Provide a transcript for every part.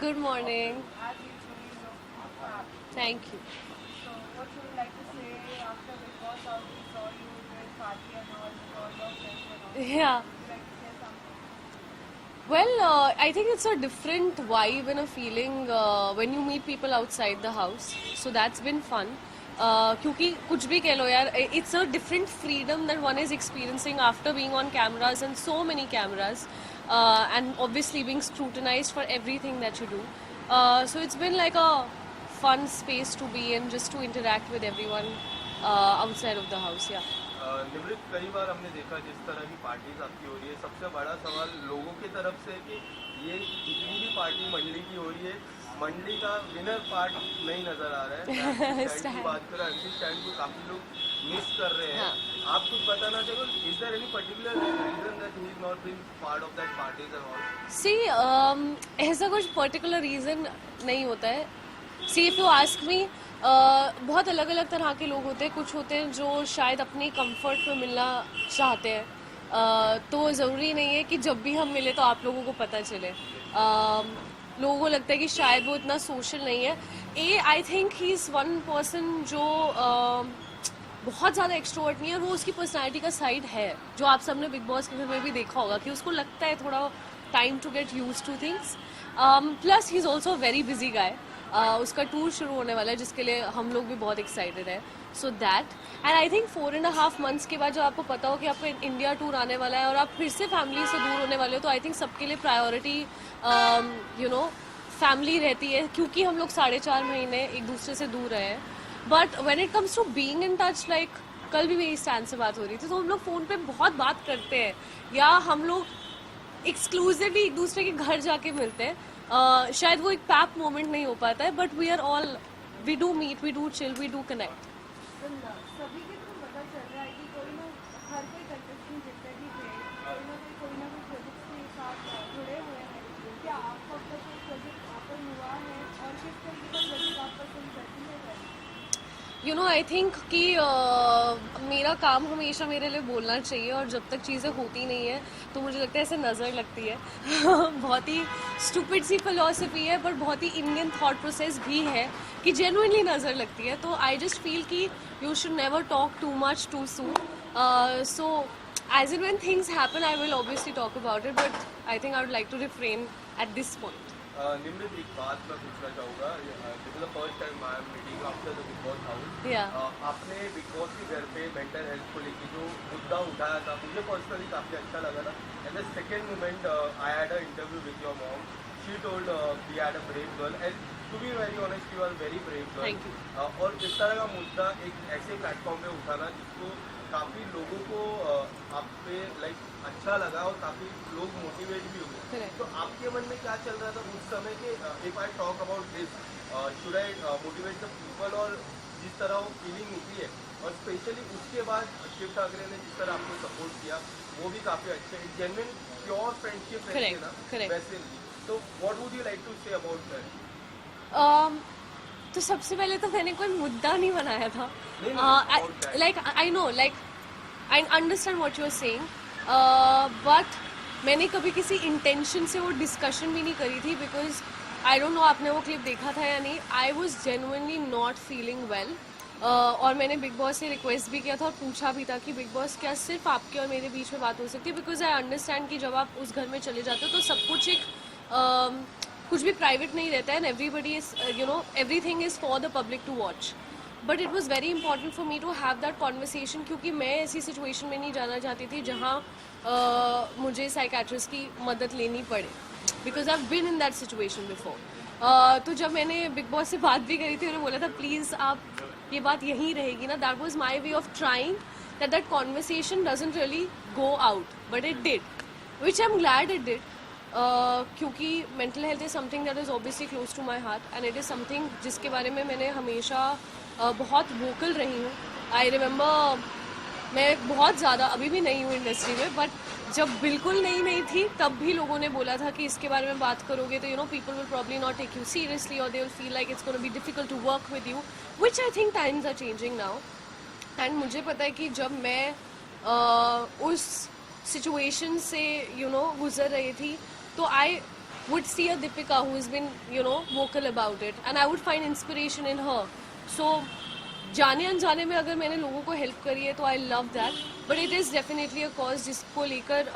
Good morning. As you release of Fab. Thank you. So what you would like to say after Big Boss out we saw you doing party and all with all your friends and all. Yeah. Would you like to say something? Well, I think it's a different vibe and a feeling when you meet people outside the house. So that's been fun. क्योंकि कुछ भी कह लो यार, it's a different freedom that one is experiencing after being on cameras and so many cameras, and obviously being scrutinized for everything that you do. So it's been like a fun space to be in, just to interact with everyone outside of the house. Yeah. Nimrit कई बार हमने देखा जिस तरह की parties आपकी हो रही है, सबसे बड़ा सवाल लोगों की तरफ से कि ये जितनी भी पार्टी मंडली की हो रही है, मंडली का विनर पार्ट नहीं नजर आ रहा है। स्टैंड की बात करें, अंशी स्टैंड को काफी लोग मिस कर रहे हैं। आप कुछ बताना चाहोगे, is there any particular reason that he is not being part of that parties and all? See ऐसा कुछ पर्टिकुलर रीज़न नहीं होता है. See if you ask me, बहुत अलग अलग तरह के लोग होते हैं. कुछ होते हैं जो शायद अपने कंफर्ट में मिलना चाहते हैं, तो ज़रूरी नहीं है कि जब भी हम मिले तो आप लोगों को पता चले. लोगों को लगता है कि शायद वो इतना सोशल नहीं है. I think he is one person जो बहुत ज़्यादा एक्सट्रोवर्ट नहीं है, और वो उसकी पर्सनैलिटी का साइड है जो आप सबने बिग बॉस के घर में भी देखा होगा कि उसको लगता है थोड़ा time to get use to things. Plus he is also very busy guy. उसका टूर शुरू होने वाला है जिसके लिए हम लोग भी बहुत एक्साइटेड है. So that, and I think 4.5 months के बाद जब आपको पता हो कि आपका इंडिया टूर आने वाला है और आप फिर से फैमिली से दूर होने वाले हो, तो आई थिंक सबके लिए प्रायोरिटी फैमिली रहती है, क्योंकि हम लोग 4.5 महीने एक दूसरे से दूर रहे हैं. But when it comes to being in touch, like कल भी मेरी स्टैंड से बात हो रही थी, तो हम लोग फ़ोन पे बहुत बात करते हैं, या हम लोग एक्सक्लूसिवली एक दूसरे के घर जाके मिलते हैं. शायद वो एक पैप मोमेंट नहीं हो पाता है, but we are all, we do meet, we do chill, we do connect. सभी के तो पता चल रहा है कि कोई ना हर कोई कंटेस्टेंट जितने भी थे कोई ना कोई प्रोजेक्ट के साथ जुड़े हुए हैं. क्या आपका अब तक कोई प्रोजेक्ट ओपन हुआ है और किस तरीके का प्रोजेक्ट आप पसंद करती है? आई थिंक कि मेरा काम हमेशा मेरे लिए बोलना चाहिए, और जब तक चीज़ें होती नहीं है तो मुझे लगता है ऐसे नज़र लगती है. बहुत ही स्टूपिड सी फिलॉसफी है, पर बहुत ही इंडियन थॉट प्रोसेस भी है कि जेन्युइनली नज़र लगती है. तो आई जस्ट फील कि you should never talk too much too soon. So as in when things happen I will obviously talk about it, but I think I would like to refrain at this point. Nimrit, एक बात मैं पूछना चाहूँगा. This is the first time I am meeting after the Bigg Boss house. Yeah. आपने Bigg Boss के घर पे mental health को लेकर जो मुद्दा उठाया था, मुझे पर्सनली काफ़ी अच्छा लगा था. And the second moment, I had a interview with your mom. She told we had a brave girl, and to be very honest you are very brave girl. Thank you. और इस तरह का मुद्दा एक ऐसे प्लेटफॉर्म पे उठाना जिसको काफ़ी लोगों को आप पे लाइक अच्छा लगा और काफ़ी लोग मोटिवेट भी हुए. Correct. तो आपके मन में क्या चल रहा था उस समय के, if I talk about this, should I motivate the people, और जिस तरह वो फीलिंग निकली है, और स्पेशली उसके बाद शिव ठाकरे ने जिस तरह आपको सपोर्ट किया वो भी काफ़ी अच्छे, जेन्युइन प्योर फ्रेंडशिप रहती है ना, Correct. वैसे. तो what would you like to say about that? तो सबसे पहले तो मैंने कोई मुद्दा नहीं बनाया था. नहीं, like I know, like I understand what you are saying, but मैंने कभी किसी इंटेंशन से वो डिस्कशन भी नहीं करी थी, बिकॉज आई डोंट नो आपने वो क्लिप देखा था या नहीं. I was genuinely not feeling well, और मैंने बिग बॉस से रिक्वेस्ट भी किया था और पूछा भी था कि बिग बॉस क्या सिर्फ आपके और मेरे बीच में बात हो सकती है, बिकॉज आई अंडरस्टैंड कि जब आप उस घर में चले जाते हो तो सब कुछ एक कुछ भी प्राइवेट नहीं रहता है, and everybody is everything is for the public to watch. But it was very important for me to have that conversation, क्योंकि मैं ऐसी सिचुएशन में नहीं जाना चाहती थी जहाँ मुझे साइकेट्रिस्ट की मदद लेनी पड़े, because I have been in that situation before. तो जब मैंने बिग बॉस से बात भी करी थी, उन्होंने बोला था प्लीज़ आप ये बात यहीं रहेगी ना. That was my way of trying that conversation doesn't really go out, but it did, which I am glad it did. क्योंकि mental health is something that is obviously close to my heart, and it is something जिसके बारे में मैंने हमेशा बहुत vocal रही हूँ. I remember मैं बहुत ज़्यादा अभी भी नहीं हूँ इंडस्ट्री में, बट जब बिल्कुल नहीं थी तब भी लोगों ने बोला था कि इसके बारे में बात करोगे तो people will probably not take you seriously, और they will feel like it's gonna be difficult to work with you, which I think times are changing now. And मुझे पता है कि जब मैं उस सिचुएशन से गुजर रही थी, तो आई would see a Deepika who has been, vocal about it, and I would find inspiration in her. So, जाने अनजाने में अगर मैंने लोगों को हेल्प करी है तो I love that, but it is definitely a cause जिसको लेकर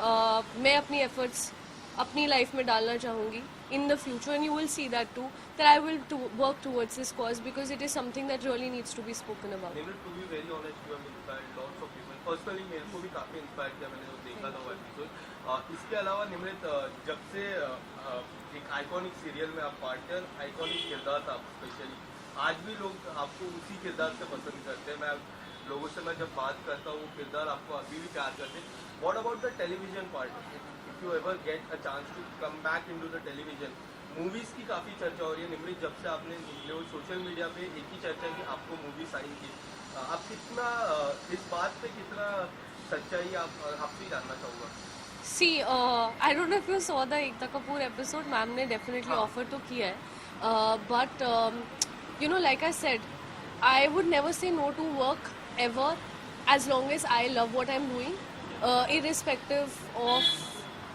मैं अपनी एफर्ट्स अपनी लाइफ में डालना चाहूँगी in the future, and you will see that too, that I will work towards this cause because it is something that really needs to be spoken about. Nimrit, to be very honest, you have inspired lots of people. Personally, मेरे को भी काफी inspire किया, मैंने वो देखा था वो एपिसोड. इसके अलावा निमृत, जब से एक आइकॉनिक सीरियल में आप पार्ट थे, आइकॉनिक किरदार था स्पेशली, आज भी लोग आपको उसी किरदार से पसंद करते हैं. लोगों से मैं जब बात करता हूँ, वो किरदार आपको अभी भी प्यार करते हैं. What about the television part? If you ever get a chance to come back into the television, movies की काफी चर्चा हो रही है. निमृत, जब से आपने सोशल मीडिया पे एक ही चर्चा की आपको मूवी साइन की, आप कितना इस बात पे कितना सच्चाई आपसे जानना चाहूँगा. See, I don't know if you saw the Ekta Kapoor episode. Ma'am ने definitely offer तो किया है, but like I said, I would never say no to work ever, as long as I love what I'm doing, irrespective of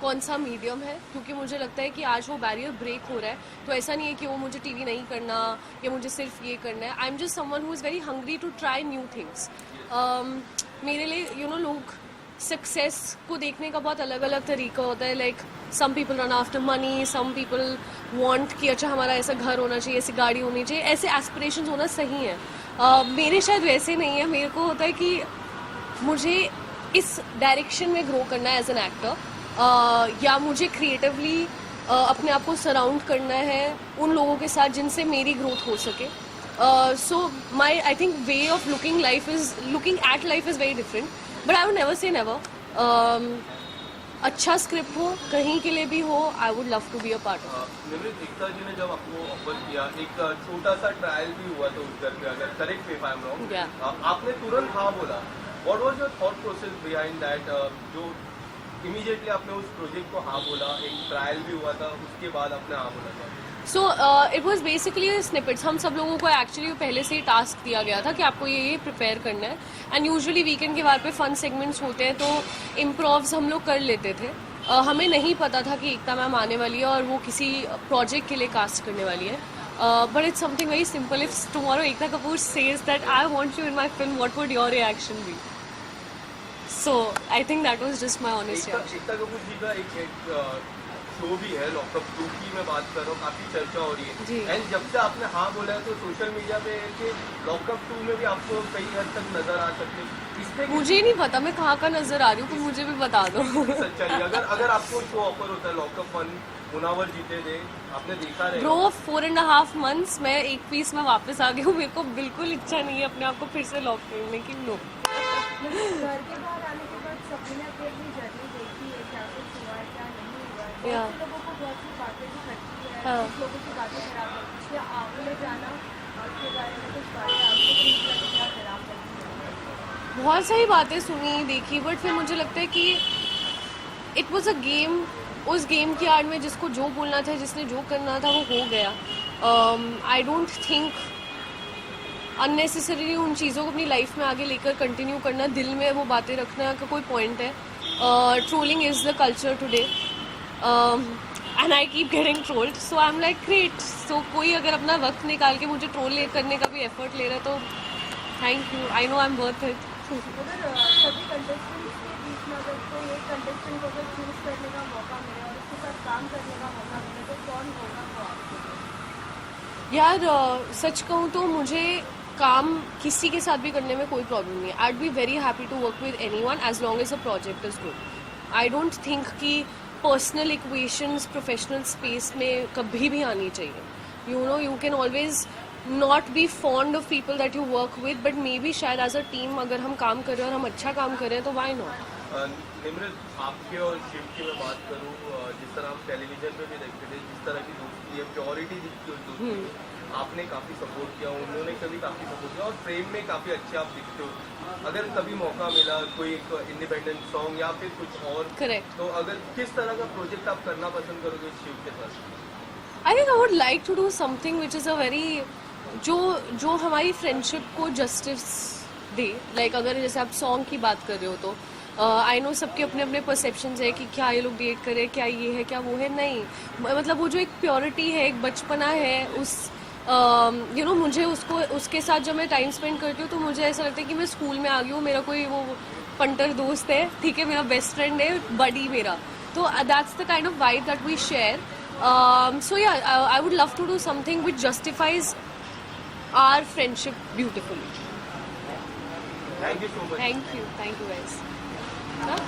कौन सा medium है, क्योंकि मुझे लगता है कि आज वो बैरियर ब्रेक हो रहा है. तो ऐसा नहीं है कि वो मुझे टीवी नहीं करना या मुझे सिर्फ ये करना है. I am just someone who is very hungry to try new things. मेरे लिए लोग सक्सेस को देखने का बहुत अलग अलग तरीका होता है. Like some people run after money, some people want कि अच्छा हमारा ऐसा घर होना चाहिए, ऐसी गाड़ी होनी चाहिए, ऐसे एस्पिरेशंस होना सही है. मेरे शायद वैसे नहीं है. मेरे को होता है कि मुझे इस डायरेक्शन में ग्रो करना है एज एन एक्टर, या मुझे क्रिएटिवली अपने आप को सराउंड करना है उन लोगों के साथ जिनसे मेरी ग्रोथ हो सके. So my I think way of looking at life is very different, but I would never say never. अच्छा स्क्रिप्ट हो, कहीं के लिए भी हो, I would love to be a part of. Nimrit, Ekta ji ने जब आपको ऑफर किया, एक छोटा सा ट्रायल भी हुआ था उस घर पे, अगर correct me if I am wrong, आपने तुरंत हाँ बोला. What was your thought process behind that, जो इमीडिएटली आपने उस प्रोजेक्ट को हाँ बोला, एक ट्रायल भी हुआ था, उसके बाद आपने हाँ बोला था? So it was basically snippets. हम सब लोगों को एक्चुअली पहले से ही टास्क दिया गया था कि आपको ये प्रिपेयर करना है, एंड यूजुअली वीकेंड के बाद पे फन सेगमेंट्स होते हैं तो इम्प्रोव्स हम लोग कर लेते थे. हमें नहीं पता था कि एकता मैम आने वाली है और वो किसी प्रोजेक्ट के लिए कास्ट करने वाली है. But it's something very simple. If tomorrow Ekta Kapoor says that I want you in my film, what would your reaction be? So I think that was just my honest reaction. Ekta Kapoor ji का एक show भी है lockup 2 की मैं बात कर रहा हूँ, काफी चर्चा हो रही है. एंड जब से आपने हाँ बोला है तो सोशल मीडिया पे कि लॉकअप 2 में भी आपको कई हद तक नजर आ सकते हैं. मुझे नहीं पता मैं कहाँ का नजर आ रही हूँ, तो मुझे भी बता दो. सच्चाई, अगर आपको शो ऑफर होता है लॉकअप 1, मुनावर जीते थे, आपने देखा रहेगा. ब्रो 4.5 months मैं एक पीस में वापस आ गई हूँ. मेरे को बिल्कुल इच्छा नहीं है अपने आप को फिर से लॉक करने की. नो. घर के बाहर आने के बाद सभी ने अपनी जर्नी देखी है, क्या कुछ हुआ है, क्या नहीं हुआ है. बहुत से लोगों को बहुत सी बातें भी करती है, कुछ लोगों की बातें खराब लगती है. आपने जाना उसके बारे में कुछ बातें आपको क्या खराब लगती है? बहुत सारी बातें सुनी देखी, बट फिर मुझे लगता है कि इट वॉज अ गेम. उस गेम की आड़ में जिसको जो बोलना था, जिसने जो करना था, वो हो गया. आई डोंट थिंक अननेसेसरीली उन चीज़ों को अपनी लाइफ में आगे लेकर कंटिन्यू करना, दिल में वो बातें रखना का कोई पॉइंट है. Trolling is the culture today, and I keep getting trolled. So I am like great. So कोई अगर अपना वक्त निकाल के मुझे ट्रोल करने का भी एफर्ट ले रहा है तो thank you. I know I am worth it. अगर सभी कंटेस्टेंट्स के बीच में अगर कोई एक कंटेस्टेंट को अगर चूज करने का मौका मिले और उसके साथ काम करने का मौका मिले तो कौन होगा वो आपके लिए? यार सच कहूँ तो मुझे काम किसी के साथ भी करने में कोई प्रॉब्लम नहीं है. I be very happy to work with anyone as long as a project is good. I don't think कि पर्सनल इक्वेशंस प्रोफेशनल स्पेस में कभी भी आनी चाहिए. You can always not be fond of people that you work with, but maybe शायद as a team अगर हम काम कर रहे हैं और हम अच्छा काम कर रहे हैं तो वाई नॉट. निमृत, आपके और शिव की मैं बात करूँ, जिस तरह हम टेलीविजन पे भी देखते थे, जिस तरह की दोस्ती है, प्योरिटी दिखती है उस दोस्ती में, आपने काफ़ी सपोर्ट किया, उन्होंने कभी काफ़ी सपोर्ट किया, और प्रेम में काफ़ी अच्छे आप दिखते हो. अगर कभी मौका मिला कोई एक इंडिपेंडेंट सॉन्ग या फिर कुछ और, करेक्ट, तो अगर किस तरह का प्रोजेक्ट आप करना पसंद करोगे शिव के साथ? I think I would like to do something which is a very जो हमारी फ्रेंडशिप को जस्टिस दे. लाइक अगर जैसे आप सॉन्ग की बात कर रहे हो तो आई नो सबके अपने अपने परसेप्शंस है कि क्या ये लोग डेट करे, क्या ये है, क्या वो है, नहीं मतलब वो जो एक प्योरिटी है, एक बचपना है, उस यू नो मुझे उसको उसके साथ जब मैं टाइम स्पेंड करती हूँ तो मुझे ऐसा लगता है कि मैं स्कूल में आ गई हूँ, मेरा कोई वो पंटर दोस्त है, ठीक है, मेरा बेस्ट फ्रेंड है, बडी मेरा, तो that's the kind of vibe that we share. So yeah, I would love to do something which justifies our friendship beautifully. Thank you so much. Thank you guys. Huh?